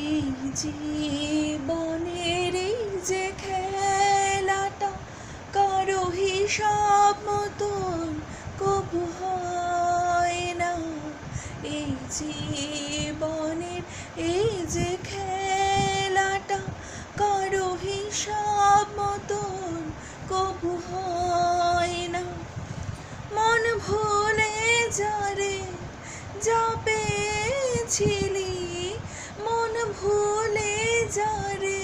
এই জীবনের এই যে খেলাটা কারো হিসাব মতন কবু হয় না। এই জীবনের এই যে খেলাটা কারো হিসাব মতন কবু হয় না। মন ভুলে যারে যা পেয়েছিলি, মন ভুলে যারে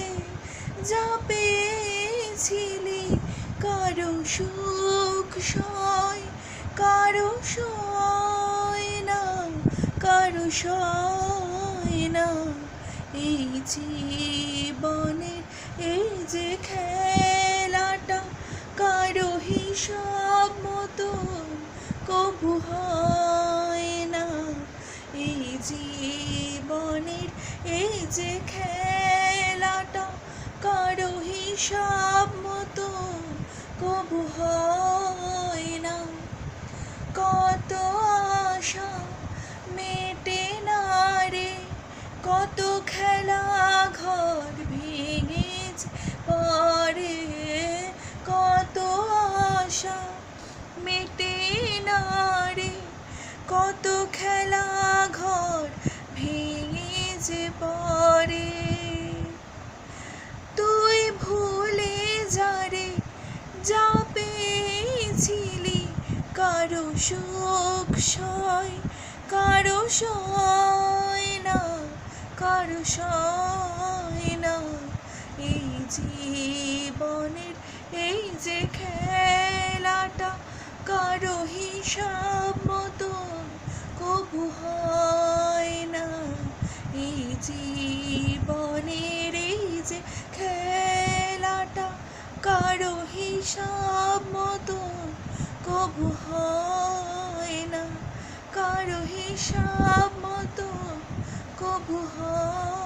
যা পেয়েছিলি, কারো সুখ সয় কারো সয় না, কারো সয় না। এই জীবনের এই যে খেলাটা কারো হিসাব মতন কবু হয় না। এই জীবনের এই যে খেলাটা কারো হিসাব মতন কবু হয় না। কত আশা মেটে না রে, কত খেলা ঘর ভেঙেছে পরে, কত আশা মেটে না রে, কত খেলা ঘর ভেঙেছে পরে। তুই ভুলে যারে যা পেয়েছিলি, কারো সুখ সয় কারো সয় না, কারো সয় না। এই জীবনের এই যে খেলাটা কারো হিসাব মতন কবু হয় না। এই জীবনের এই যে খেলাটা কারো হিসাব মতন কবু হয় না, কারো হিসাব মতন কবু হয়।